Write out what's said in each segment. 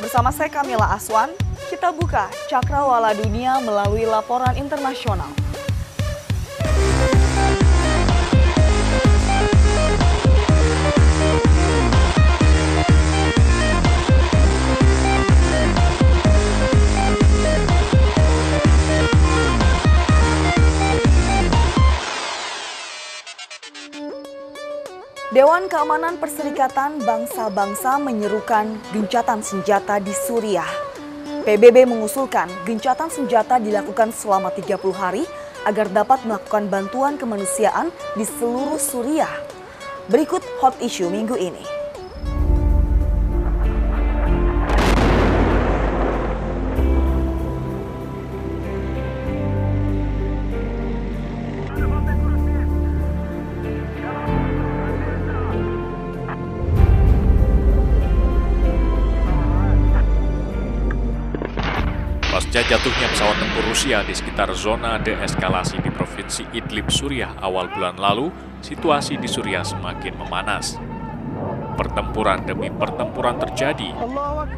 Bersama saya Kamila Aswan, kita buka Cakrawala Dunia melalui laporan internasional. Dewan Keamanan Perserikatan Bangsa-Bangsa menyerukan gencatan senjata di Suriah. PBB mengusulkan gencatan senjata dilakukan selama 30 hari agar dapat melakukan bantuan kemanusiaan di seluruh Suriah. Berikut hot issue minggu ini. Pasca jatuhnya pesawat tempur Rusia di sekitar zona deeskalasi di Provinsi Idlib, Suriah awal bulan lalu, situasi di Suriah semakin memanas. Pertempuran demi pertempuran terjadi.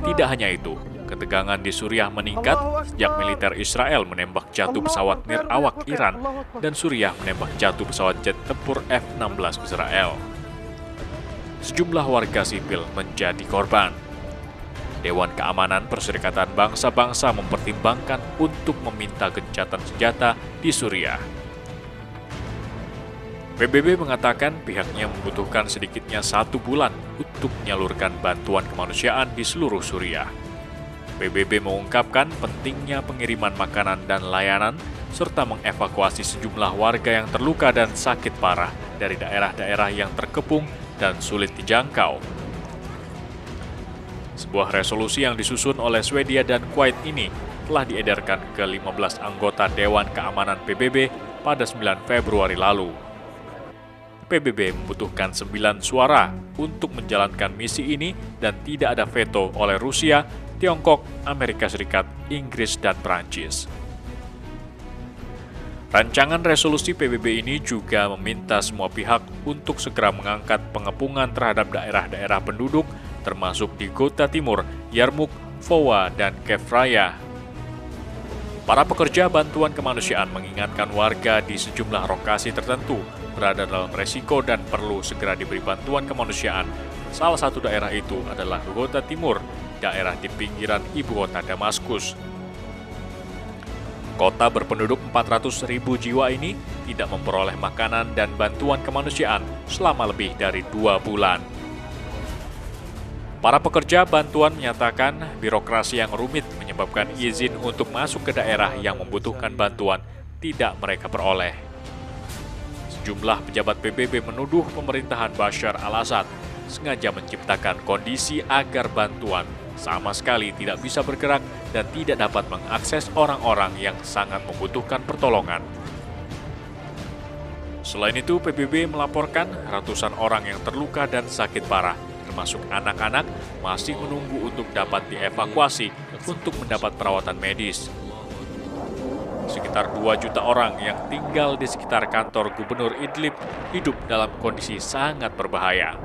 Tidak hanya itu, ketegangan di Suriah meningkat sejak militer Israel menembak jatuh pesawat nirawak Iran dan Suriah menembak jatuh pesawat jet tempur F-16 Israel. Sejumlah warga sipil menjadi korban. Dewan Keamanan Perserikatan Bangsa-Bangsa mempertimbangkan untuk meminta gencatan senjata di Suriah. PBB mengatakan pihaknya membutuhkan sedikitnya 1 bulan untuk menyalurkan bantuan kemanusiaan di seluruh Suriah. PBB mengungkapkan pentingnya pengiriman makanan dan layanan, serta mengevakuasi sejumlah warga yang terluka dan sakit parah dari daerah-daerah yang terkepung dan sulit dijangkau. Sebuah resolusi yang disusun oleh Swedia dan Kuwait ini telah diedarkan ke 15 anggota Dewan Keamanan PBB pada 9 Februari lalu. PBB membutuhkan 9 suara untuk menjalankan misi ini dan tidak ada veto oleh Rusia, Tiongkok, Amerika Serikat, Inggris, dan Prancis. Rancangan resolusi PBB ini juga meminta semua pihak untuk segera mengangkat pengepungan terhadap daerah-daerah penduduk termasuk di Ghouta Timur, Yarmouk, Fowa, dan Kefraya. Para pekerja bantuan kemanusiaan mengingatkan warga di sejumlah lokasi tertentu berada dalam resiko dan perlu segera diberi bantuan kemanusiaan. Salah satu daerah itu adalah Ghouta Timur, daerah di pinggiran ibu kota Damaskus. Kota berpenduduk 400.000 jiwa ini tidak memperoleh makanan dan bantuan kemanusiaan selama lebih dari 2 bulan. Para pekerja bantuan menyatakan birokrasi yang rumit menyebabkan izin untuk masuk ke daerah yang membutuhkan bantuan tidak mereka peroleh. Sejumlah pejabat PBB menuduh pemerintahan Bashar al-Assad sengaja menciptakan kondisi agar bantuan sama sekali tidak bisa bergerak dan tidak dapat mengakses orang-orang yang sangat membutuhkan pertolongan. Selain itu, PBB melaporkan ratusan orang yang terluka dan sakit parah, termasuk anak-anak, masih menunggu untuk dapat dievakuasi untuk mendapat perawatan medis. Sekitar 2 juta orang yang tinggal di sekitar kantor Gubernur Idlib hidup dalam kondisi sangat berbahaya.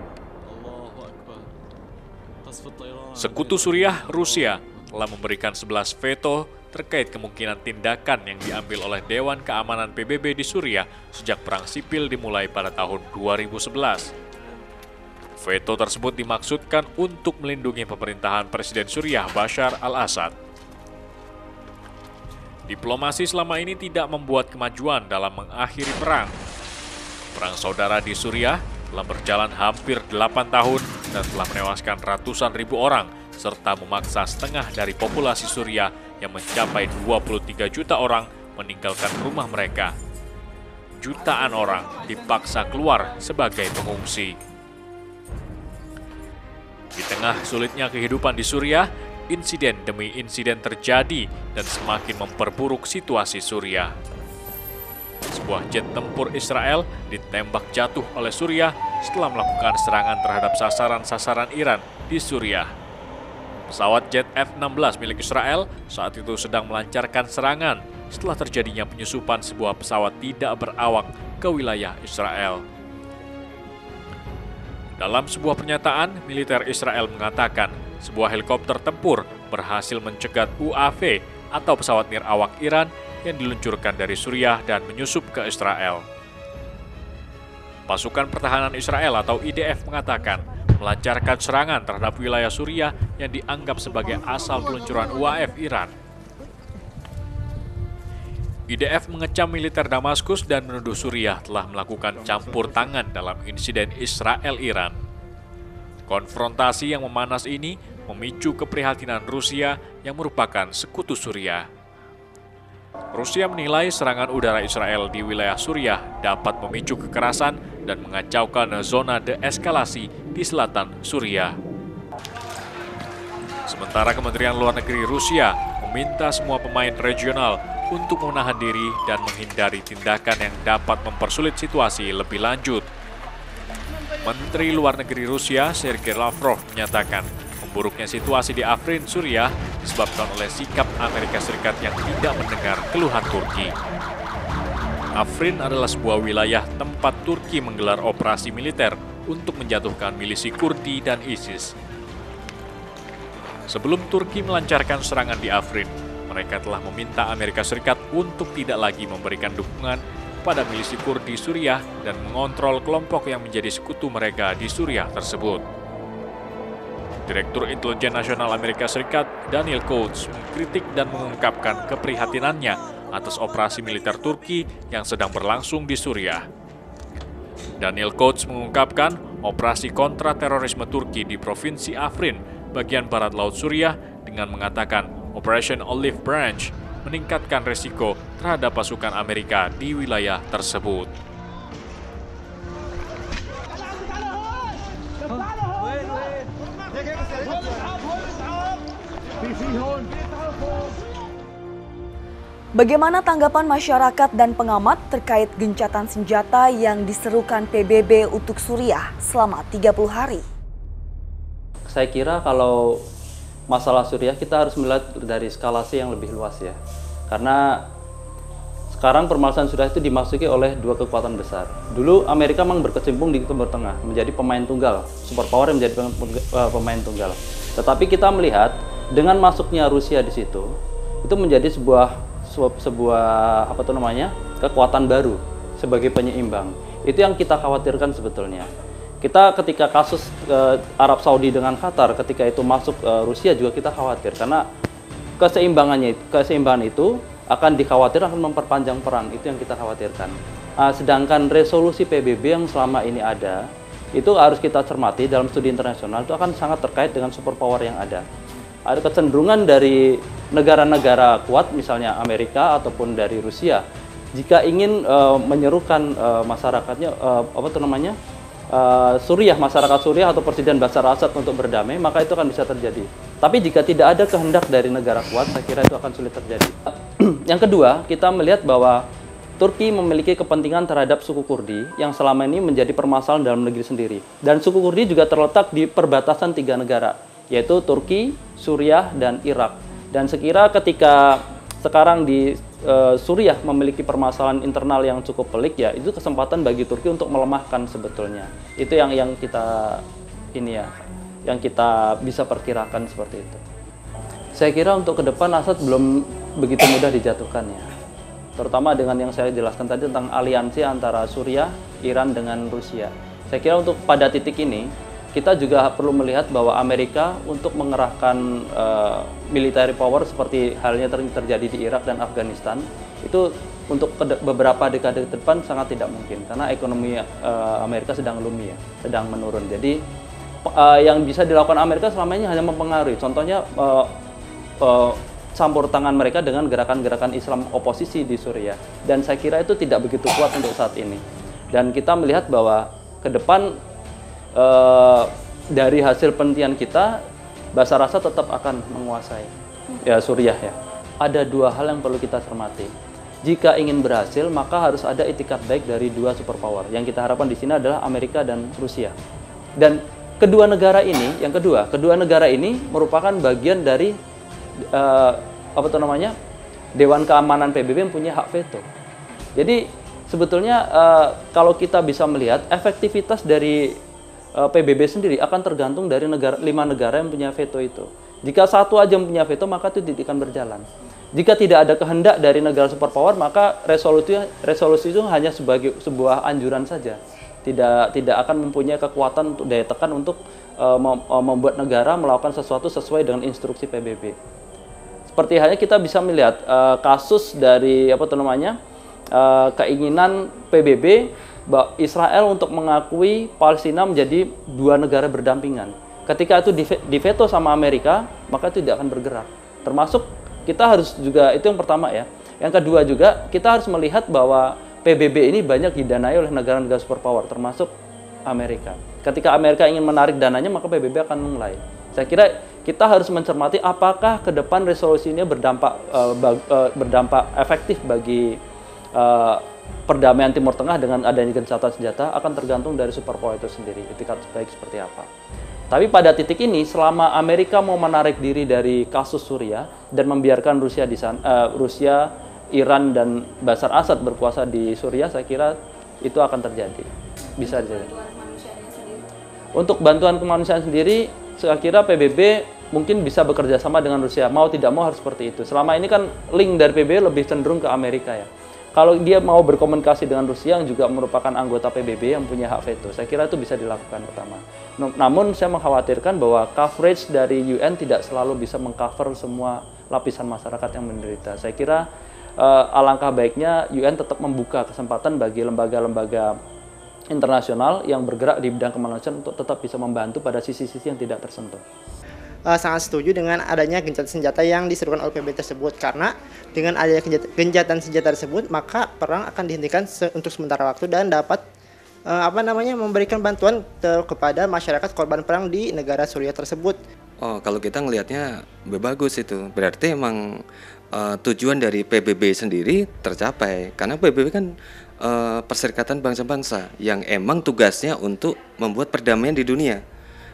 Sekutu Suriah, Rusia, telah memberikan 11 veto terkait kemungkinan tindakan yang diambil oleh Dewan Keamanan PBB di Suriah sejak perang sipil dimulai pada tahun 2011. Veto tersebut dimaksudkan untuk melindungi pemerintahan Presiden Suriah Bashar al-Assad. Diplomasi selama ini tidak membuat kemajuan dalam mengakhiri perang. Perang saudara di Suriah telah berjalan hampir 8 tahun dan telah menewaskan ratusan ribu orang, serta memaksa setengah dari populasi Suriah yang mencapai 23 juta orang meninggalkan rumah mereka. Jutaan orang dipaksa keluar sebagai pengungsi. Di tengah sulitnya kehidupan di Suriah, insiden demi insiden terjadi dan semakin memperburuk situasi Suriah. Sebuah jet tempur Israel ditembak jatuh oleh Suriah setelah melakukan serangan terhadap sasaran-sasaran Iran di Suriah. Pesawat jet F-16 milik Israel saat itu sedang melancarkan serangan setelah terjadinya penyusupan sebuah pesawat tidak berawak ke wilayah Israel. Dalam sebuah pernyataan, militer Israel mengatakan sebuah helikopter tempur berhasil mencegat UAV atau pesawat nirawak Iran yang diluncurkan dari Suriah dan menyusup ke Israel. Pasukan Pertahanan Israel atau IDF mengatakan melancarkan serangan terhadap wilayah Suriah yang dianggap sebagai asal peluncuran UAV Iran. IDF mengecam militer Damaskus dan menuduh Suriah telah melakukan campur tangan dalam insiden Israel-Iran. Konfrontasi yang memanas ini memicu keprihatinan Rusia yang merupakan sekutu Suriah. Rusia menilai serangan udara Israel di wilayah Suriah dapat memicu kekerasan dan mengacaukan zona deeskalasi di selatan Suriah. Sementara Kementerian Luar Negeri Rusia meminta semua pemain regional untuk menahan diri dan menghindari tindakan yang dapat mempersulit situasi lebih lanjut. Menteri Luar Negeri Rusia Sergei Lavrov menyatakan memburuknya situasi di Afrin, Suriah disebabkan oleh sikap Amerika Serikat yang tidak mendengar keluhan Turki. Afrin adalah sebuah wilayah tempat Turki menggelar operasi militer untuk menjatuhkan milisi Kurdi dan ISIS. Sebelum Turki melancarkan serangan di Afrin, mereka telah meminta Amerika Serikat untuk tidak lagi memberikan dukungan pada milisi Kurdi Suriah dan mengontrol kelompok yang menjadi sekutu mereka di Suriah tersebut. Direktur Intelijen Nasional Amerika Serikat Daniel Coats mengkritik dan mengungkapkan keprihatinannya atas operasi militer Turki yang sedang berlangsung di Suriah. Daniel Coats mengungkapkan operasi kontra terorisme Turki di Provinsi Afrin, bagian barat Laut Suriah, dengan mengatakan Operation Olive Branch meningkatkan resiko terhadap pasukan Amerika di wilayah tersebut. Bagaimana tanggapan masyarakat dan pengamat terkait gencatan senjata yang diserukan PBB untuk Suriah selama 30 hari? Saya kira kalau masalah Suriah kita harus melihat dari skalasi yang lebih luas ya. Karena sekarang permasalahan Suriah itu dimasuki oleh dua kekuatan besar. Dulu Amerika memang berkecimpung di Timur Tengah, menjadi pemain tunggal, superpower yang menjadi pemain tunggal. Tetapi kita melihat dengan masuknya Rusia di situ, itu menjadi sebuah kekuatan baru sebagai penyeimbang. Itu yang kita khawatirkan sebetulnya. Kita ketika kasus Arab Saudi dengan Qatar, ketika itu masuk Rusia juga kita khawatir karena keseimbangan itu akan dikhawatirkan akan memperpanjang perang, itu yang kita khawatirkan. Sedangkan resolusi PBB yang selama ini ada, itu harus kita cermati dalam studi internasional, itu akan sangat terkait dengan superpower yang ada. Ada kecenderungan dari negara-negara kuat, misalnya Amerika ataupun dari Rusia, jika ingin menyerukan masyarakatnya, Suriah, masyarakat Suriah atau Presiden Bashar Assad untuk berdamai, maka itu akan bisa terjadi. Tapi jika tidak ada kehendak dari negara kuat, saya kira itu akan sulit terjadi. Yang kedua, kita melihat bahwa Turki memiliki kepentingan terhadap suku Kurdi yang selama ini menjadi permasalahan dalam negeri sendiri. Dan suku Kurdi juga terletak di perbatasan 3 negara, yaitu Turki, Suriah, dan Irak. Dan sekira ketika sekarang di Suriah memiliki permasalahan internal yang cukup pelik, ya itu kesempatan bagi Turki untuk melemahkan sebetulnya. Itu yang kita bisa perkirakan seperti itu. Saya kira untuk ke depan Assad belum begitu mudah dijatuhkan ya. Terutama dengan yang saya jelaskan tadi tentang aliansi antara Suriah, Iran dengan Rusia. Saya kira untuk pada titik ini kita juga perlu melihat bahwa Amerika untuk mengerahkan military power seperti halnya terjadi di Irak dan Afghanistan, itu untuk beberapa dekade ke depan sangat tidak mungkin karena ekonomi Amerika sedang sedang menurun. Jadi yang bisa dilakukan Amerika selama ini hanya mempengaruhi. Contohnya campur tangan mereka dengan gerakan-gerakan Islam oposisi di Suriah. Dan saya kira itu tidak begitu kuat untuk saat ini. Dan kita melihat bahwa ke depan dari hasil penelitian kita, Bashar Assad tetap akan menguasai Suriah ya. Ada 2 hal yang perlu kita cermati. Jika ingin berhasil, maka harus ada itikat baik dari 2 superpower. Yang kita harapkan di sini adalah Amerika dan Rusia. Dan kedua negara ini merupakan bagian dari Dewan Keamanan PBB yang punya hak veto. Jadi sebetulnya kalau kita bisa melihat efektivitas dari PBB sendiri akan tergantung dari 5 negara yang punya veto itu. Jika satu aja yang punya veto, maka itu tidak akan berjalan. Jika tidak ada kehendak dari negara superpower, maka resolusi itu hanya sebagai sebuah anjuran saja. Tidak akan mempunyai kekuatan untuk daya tekan untuk membuat negara melakukan sesuatu sesuai dengan instruksi PBB. Seperti halnya kita bisa melihat kasus dari keinginan PBB Israel untuk mengakui Palestina menjadi 2 negara berdampingan. Ketika itu diveto sama Amerika, maka itu tidak akan bergerak. Termasuk kita harus juga, itu yang pertama ya. Yang kedua juga, kita harus melihat bahwa PBB ini banyak didanai oleh negara-negara superpower, termasuk Amerika. Ketika Amerika ingin menarik dananya, maka PBB akan mulai. Saya kira kita harus mencermati apakah ke depan resolusi ini berdampak efektif bagi perdamaian Timur Tengah dengan adanya gencatan senjata, akan tergantung dari superpower itu sendiri, etikat baik seperti apa. Tapi pada titik ini, selama Amerika mau menarik diri dari kasus Suriah dan membiarkan Rusia, Iran dan Bashar Assad berkuasa di Suriah, saya kira itu akan terjadi. Bisa terjadi. Untuk bantuan kemanusiaan sendiri, saya kira PBB mungkin bisa bekerja sama dengan Rusia. Mau tidak mau harus seperti itu. Selama ini kan link dari PBB lebih cenderung ke Amerika ya. Kalau dia mau berkomunikasi dengan Rusia yang juga merupakan anggota PBB yang punya hak veto, saya kira itu bisa dilakukan pertama. Namun saya mengkhawatirkan bahwa coverage dari UN tidak selalu bisa mengcover semua lapisan masyarakat yang menderita. Saya kira alangkah baiknya UN tetap membuka kesempatan bagi lembaga-lembaga internasional yang bergerak di bidang kemanusiaan untuk tetap bisa membantu pada sisi-sisi yang tidak tersentuh. Sangat setuju dengan adanya gencatan senjata yang diserukan oleh PBB tersebut, karena dengan adanya gencatan senjata tersebut maka perang akan dihentikan untuk sementara waktu dan dapat memberikan bantuan kepada masyarakat korban perang di negara Suriah tersebut. Oh, kalau kita ngelihatnya bagus itu. Berarti emang tujuan dari PBB sendiri tercapai, karena PBB kan Perserikatan Bangsa-Bangsa yang emang tugasnya untuk membuat perdamaian di dunia.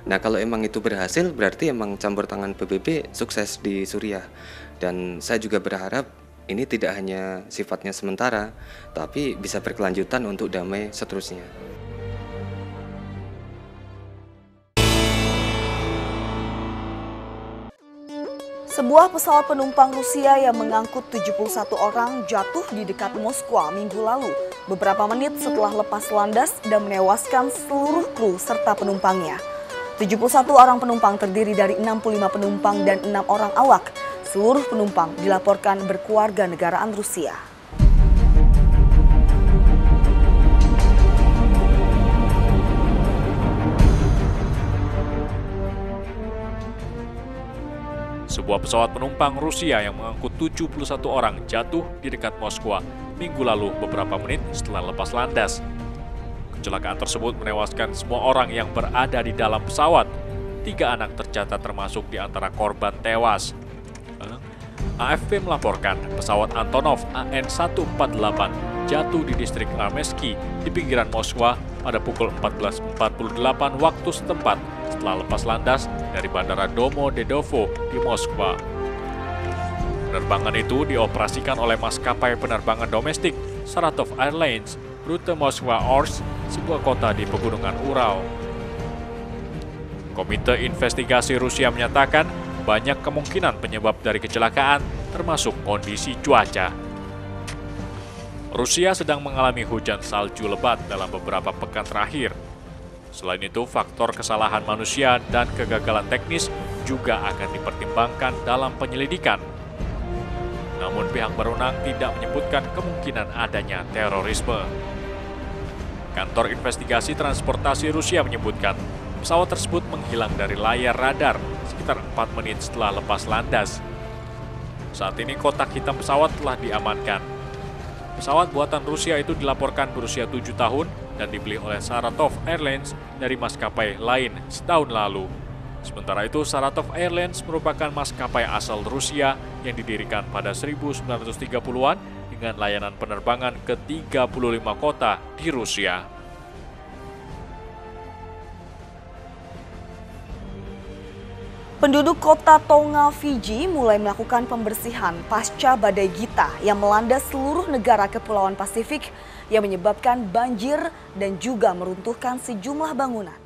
Nah, kalau emang itu berhasil, berarti emang campur tangan PBB sukses di Suriah. Dan saya juga berharap ini tidak hanya sifatnya sementara, tapi bisa berkelanjutan untuk damai seterusnya. Sebuah pesawat penumpang Rusia yang mengangkut 71 orang jatuh di dekat Moskwa Minggu lalu, beberapa menit setelah lepas landas dan menewaskan seluruh kru serta penumpangnya. 71 orang penumpang terdiri dari 65 penumpang dan 6 orang awak. Seluruh penumpang dilaporkan berkeluarga negaraan Rusia. Sebuah pesawat penumpang Rusia yang mengangkut 71 orang jatuh di dekat Moskwa Minggu lalu beberapa menit setelah lepas landas. Kecelakaan tersebut menewaskan semua orang yang berada di dalam pesawat. 3 anak tercatat termasuk di antara korban tewas. AFP melaporkan pesawat Antonov AN-148 jatuh di distrik Rameski di pinggiran Moskwa pada pukul 14.48 waktu setempat setelah lepas landas dari Bandara Domodedovo di Moskwa. Penerbangan itu dioperasikan oleh maskapai penerbangan domestik Saratov Airlines, rute Moskwa-Orsk, sebuah kota di pegunungan Ural. Komite Investigasi Rusia menyatakan banyak kemungkinan penyebab dari kecelakaan, termasuk kondisi cuaca. Rusia sedang mengalami hujan salju lebat dalam beberapa pekan terakhir. Selain itu, faktor kesalahan manusia dan kegagalan teknis juga akan dipertimbangkan dalam penyelidikan. Namun pihak berwenang tidak menyebutkan kemungkinan adanya terorisme. Kantor Investigasi Transportasi Rusia menyebutkan pesawat tersebut menghilang dari layar radar sekitar 4 menit setelah lepas landas. Saat ini kotak hitam pesawat telah diamankan. Pesawat buatan Rusia itu dilaporkan berusia 7 tahun dan dibeli oleh Saratov Airlines dari maskapai lain setahun lalu. Sementara itu, Saratov Airlines merupakan maskapai asal Rusia yang didirikan pada 1930-an dengan layanan penerbangan ke 35 kota di Rusia. Penduduk kota Tonga, Fiji mulai melakukan pembersihan pasca badai Gita yang melanda seluruh negara Kepulauan Pasifik yang menyebabkan banjir dan juga meruntuhkan sejumlah bangunan.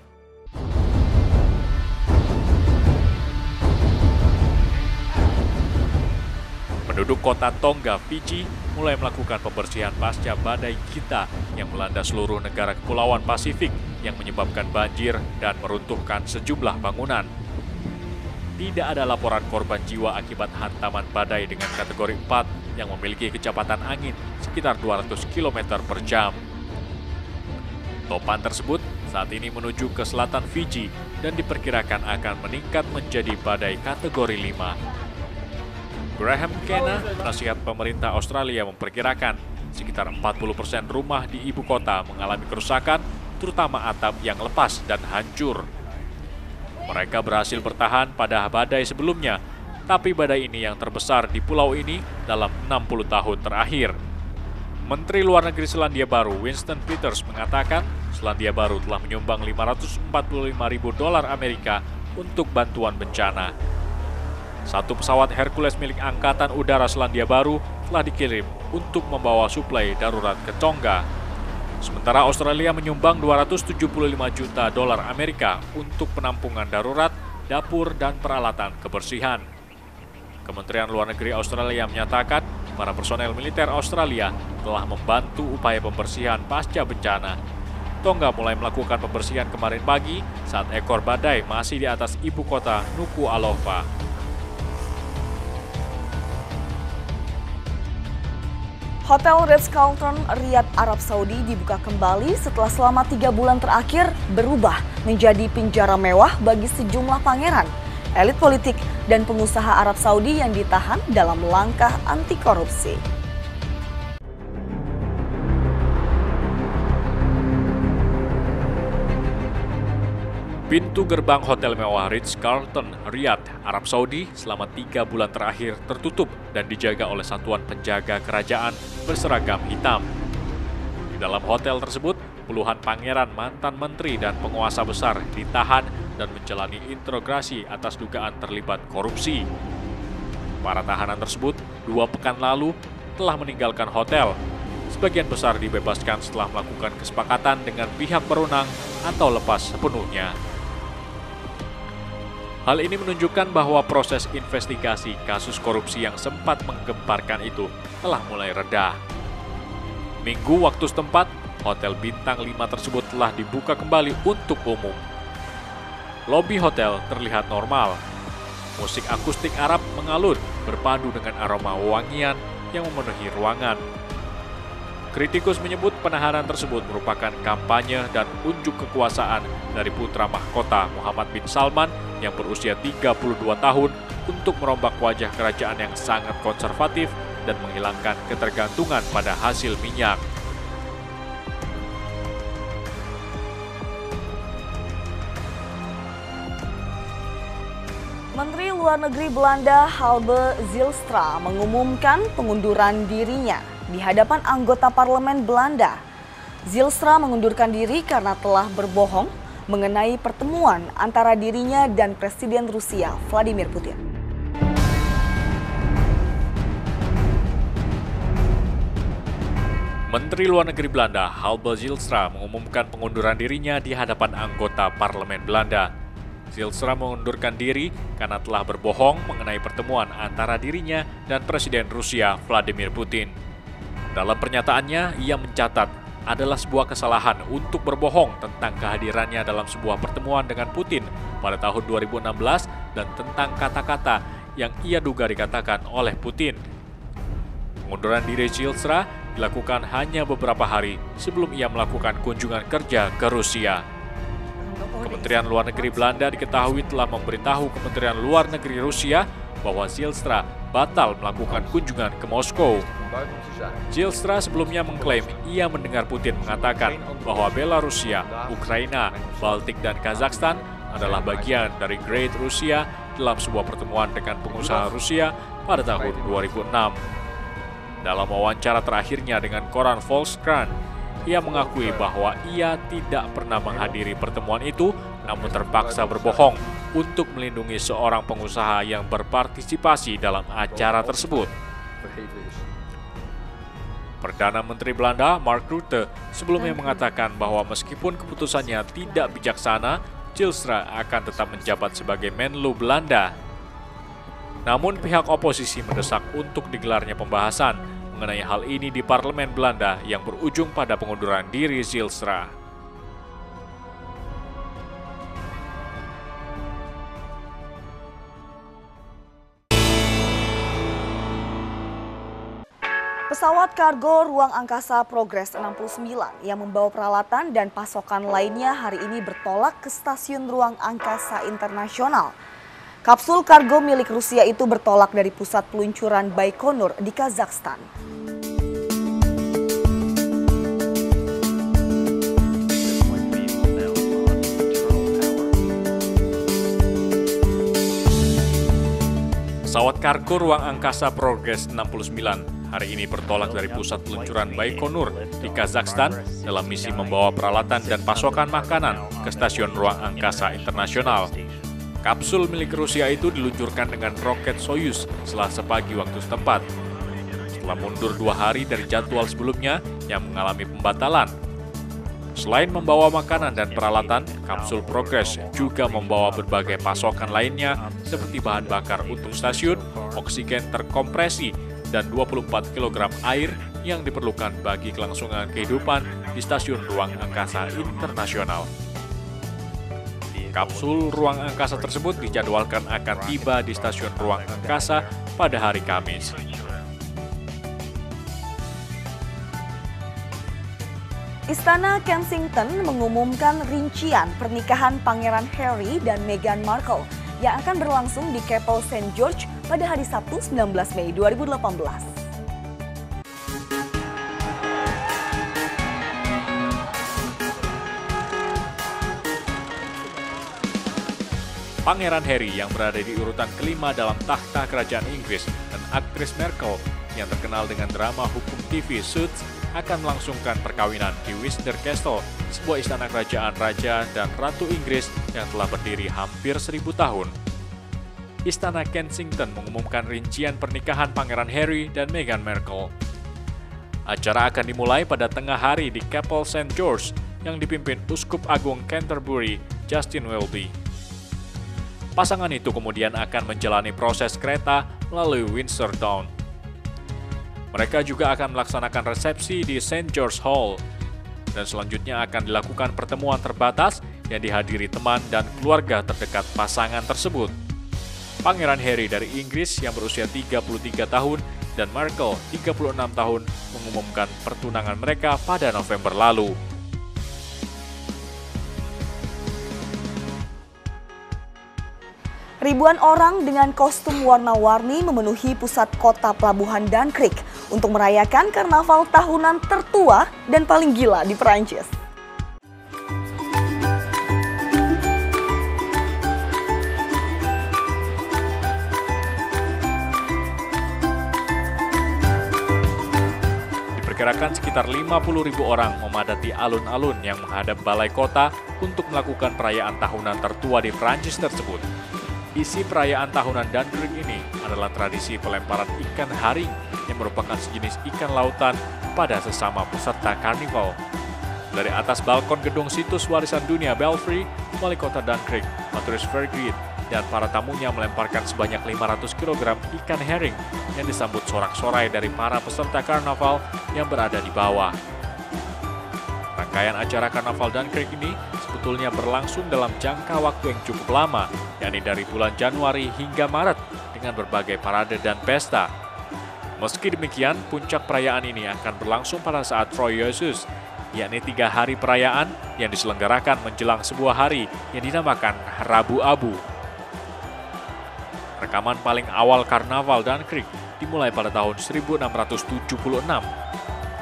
kota Tonga, Fiji, mulai melakukan pembersihan pasca badai Gita yang melanda seluruh negara Kepulauan Pasifik yang menyebabkan banjir dan meruntuhkan sejumlah bangunan. Tidak ada laporan korban jiwa akibat hantaman badai dengan kategori 4 yang memiliki kecepatan angin sekitar 200 km per jam. Topan tersebut saat ini menuju ke selatan Fiji dan diperkirakan akan meningkat menjadi badai kategori 5. Graham Kenna, penasihat pemerintah Australia, memperkirakan sekitar 40% rumah di ibu kota mengalami kerusakan, terutama atap yang lepas dan hancur. Mereka berhasil bertahan pada badai sebelumnya, tapi badai ini yang terbesar di pulau ini dalam 60 tahun terakhir. Menteri Luar Negeri Selandia Baru Winston Peters mengatakan Selandia Baru telah menyumbang $545.000 Amerika untuk bantuan bencana. Satu pesawat Hercules milik Angkatan Udara Selandia Baru telah dikirim untuk membawa suplai darurat ke Tonga. Sementara Australia menyumbang $275 juta Amerika untuk penampungan darurat, dapur, dan peralatan kebersihan. Kementerian Luar Negeri Australia menyatakan para personel militer Australia telah membantu upaya pembersihan pasca bencana. Tonga mulai melakukan pembersihan kemarin pagi saat ekor badai masih di atas ibu kota Nuku'alofa. Hotel Ritz-Carlton Riyadh, Arab Saudi dibuka kembali setelah selama 3 bulan terakhir berubah menjadi penjara mewah bagi sejumlah pangeran, elit politik, dan pengusaha Arab Saudi yang ditahan dalam langkah anti korupsi. Pintu gerbang hotel mewah Ritz-Carlton Riyadh, Arab Saudi selama 3 bulan terakhir tertutup dan dijaga oleh satuan penjaga kerajaan berseragam hitam. Di dalam hotel tersebut, puluhan pangeran, mantan menteri, dan penguasa besar ditahan dan menjalani interogasi atas dugaan terlibat korupsi. Para tahanan tersebut 2 pekan lalu telah meninggalkan hotel. Sebagian besar dibebaskan setelah melakukan kesepakatan dengan pihak berwenang atau lepas sepenuhnya. Hal ini menunjukkan bahwa proses investigasi kasus korupsi yang sempat menggemparkan itu telah mulai reda. Minggu waktu setempat, hotel bintang 5 tersebut telah dibuka kembali untuk umum. Lobi hotel terlihat normal. Musik akustik Arab mengalun berpadu dengan aroma wangian yang memenuhi ruangan. Kritikus menyebut penahanan tersebut merupakan kampanye dan unjuk kekuasaan dari putra mahkota Muhammad bin Salman yang berusia 32 tahun untuk merombak wajah kerajaan yang sangat konservatif dan menghilangkan ketergantungan pada hasil minyak. Menteri Luar Negeri Belanda Halbe Zijlstra mengumumkan pengunduran dirinya di hadapan anggota parlemen Belanda. Zijlstra mengundurkan diri karena telah berbohong mengenai pertemuan antara dirinya dan Presiden Rusia Vladimir Putin. Menteri Luar Negeri Belanda Halbe Zijlstra mengumumkan pengunduran dirinya di hadapan anggota parlemen Belanda. Zijlstra mengundurkan diri karena telah berbohong mengenai pertemuan antara dirinya dan Presiden Rusia Vladimir Putin. Dalam pernyataannya, ia mencatat adalah sebuah kesalahan untuk berbohong tentang kehadirannya dalam sebuah pertemuan dengan Putin pada tahun 2016 dan tentang kata-kata yang ia duga dikatakan oleh Putin. Pengunduran diri Zijlstra dilakukan hanya beberapa hari sebelum ia melakukan kunjungan kerja ke Rusia. Kementerian Luar Negeri Belanda diketahui telah memberitahu Kementerian Luar Negeri Rusia bahwa Zijlstra batal melakukan kunjungan ke Moskow. Zijlstra sebelumnya mengklaim ia mendengar Putin mengatakan bahwa Belarusia, Ukraina, Baltik, dan Kazakhstan adalah bagian dari Great Rusia dalam sebuah pertemuan dengan pengusaha Rusia pada tahun 2006. Dalam wawancara terakhirnya dengan koran Volkskrant, ia mengakui bahwa ia tidak pernah menghadiri pertemuan itu, namun terpaksa berbohong untuk melindungi seorang pengusaha yang berpartisipasi dalam acara tersebut. Perdana Menteri Belanda Mark Rutte sebelumnya mengatakan bahwa meskipun keputusannya tidak bijaksana, Zijlstra akan tetap menjabat sebagai Menlu Belanda. Namun pihak oposisi mendesak untuk digelarnya pembahasan mengenai hal ini di parlemen Belanda yang berujung pada pengunduran diri Zijlstra. Pesawat kargo ruang angkasa Progress 69 yang membawa peralatan dan pasokan lainnya hari ini bertolak ke stasiun ruang angkasa internasional. Kapsul kargo milik Rusia itu bertolak dari pusat peluncuran Baikonur di Kazakhstan. Pesawat kargo ruang angkasa Progress 69 hari ini bertolak dari pusat peluncuran Baikonur di Kazakhstan dalam misi membawa peralatan dan pasokan makanan ke stasiun ruang angkasa internasional. Kapsul milik Rusia itu diluncurkan dengan roket Soyuz Selasa pagi waktu setempat. Setelah mundur 2 hari dari jadwal sebelumnya yang mengalami pembatalan. Selain membawa makanan dan peralatan, kapsul Progress juga membawa berbagai pasokan lainnya seperti bahan bakar untuk stasiun, oksigen terkompresi, dan 24 kg air yang diperlukan bagi kelangsungan kehidupan di stasiun ruang angkasa internasional. Kapsul ruang angkasa tersebut dijadwalkan akan tiba di stasiun ruang angkasa pada hari Kamis. Istana Kensington mengumumkan rincian pernikahan Pangeran Harry dan Meghan Markle yang akan berlangsung di Chapel St. George pada hari Sabtu 19 Mei 2018. Pangeran Harry yang berada di urutan kelima dalam takhta kerajaan Inggris dan aktris Markle yang terkenal dengan drama hukum TV Suits akan melangsungkan perkawinan di Windsor Castle, sebuah istana kerajaan Raja dan Ratu Inggris yang telah berdiri hampir 1000 tahun. Istana Kensington mengumumkan rincian pernikahan Pangeran Harry dan Meghan Markle. Acara akan dimulai pada tengah hari di Chapel St. George yang dipimpin Uskup Agung Canterbury, Justin Welby. Pasangan itu kemudian akan menjalani proses kereta melalui Windsor Town. Mereka juga akan melaksanakan resepsi di St. George Hall, dan selanjutnya akan dilakukan pertemuan terbatas yang dihadiri teman dan keluarga terdekat pasangan tersebut. Pangeran Harry dari Inggris yang berusia 33 tahun dan Markle 36 tahun mengumumkan pertunangan mereka pada November lalu. Ribuan orang dengan kostum warna-warni memenuhi pusat kota pelabuhan Dunkirk untuk merayakan karnaval tahunan tertua dan paling gila di Perancis. Diperkirakan sekitar 50.000 orang memadati alun-alun yang menghadap balai kota untuk melakukan perayaan tahunan tertua di Perancis tersebut. Isi perayaan tahunan Dunkirk ini adalah tradisi pelemparan ikan haring yang merupakan sejenis ikan lautan pada sesama peserta karnival. Dari atas balkon gedung situs warisan dunia Belfry, wali kota Dunkirk, Maurice Vergrit, dan para tamunya melemparkan sebanyak 500 kg ikan herring yang disambut sorak-sorai dari para peserta karnaval yang berada di bawah. Rangkaian acara karnaval Dunkirk ini sebetulnya berlangsung dalam jangka waktu yang cukup lama, yakni dari bulan Januari hingga Maret dengan berbagai parade dan pesta. Meski demikian, puncak perayaan ini akan berlangsung pada saat Troyeuses, yakni 3 hari perayaan yang diselenggarakan menjelang sebuah hari yang dinamakan Rabu Abu. Rekaman paling awal karnaval Dunkirk dimulai pada tahun 1676.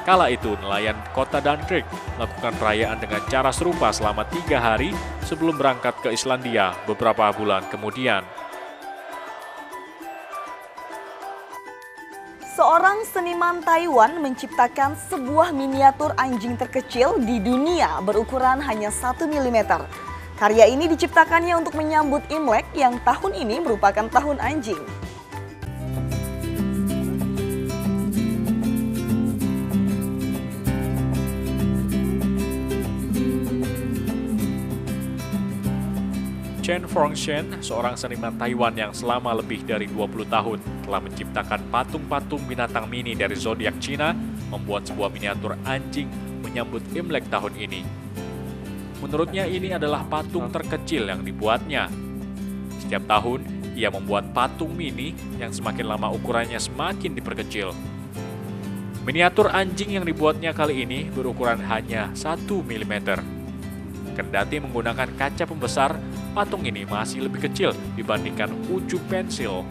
Kala itu, nelayan kota Dunkirk melakukan perayaan dengan cara serupa selama 3 hari sebelum berangkat ke Islandia beberapa bulan kemudian. Seorang seniman Taiwan menciptakan sebuah miniatur anjing terkecil di dunia berukuran hanya 1 mm. Karya ini diciptakannya untuk menyambut Imlek yang tahun ini merupakan tahun anjing. Chen Frongshen, seorang seniman Taiwan yang selama lebih dari 20 tahun telah menciptakan patung-patung binatang mini dari zodiak Cina, membuat sebuah miniatur anjing menyambut Imlek tahun ini. Menurutnya ini adalah patung terkecil yang dibuatnya. Setiap tahun, ia membuat patung mini yang semakin lama ukurannya semakin diperkecil. Miniatur anjing yang dibuatnya kali ini berukuran hanya 1 mm. Kendati menggunakan kaca pembesar, patung ini masih lebih kecil dibandingkan ujung pensil.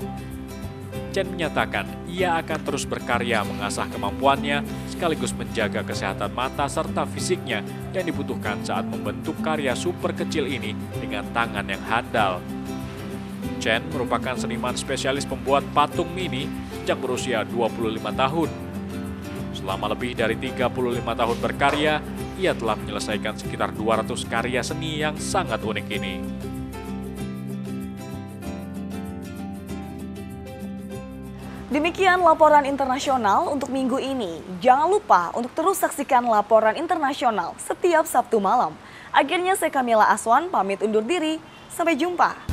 Chen menyatakan ia akan terus berkarya mengasah kemampuannya sekaligus menjaga kesehatan mata serta fisiknya yang dibutuhkan saat membentuk karya super kecil ini dengan tangan yang handal. Chen merupakan seniman spesialis pembuat patung mini sejak berusia 25 tahun. Selama lebih dari 35 tahun berkarya, ia telah menyelesaikan sekitar 200 karya seni yang sangat unik ini. Demikian laporan internasional untuk minggu ini. Jangan lupa untuk terus saksikan laporan internasional setiap Sabtu malam. Akhirnya saya Kamila Aswan pamit undur diri. Sampai jumpa.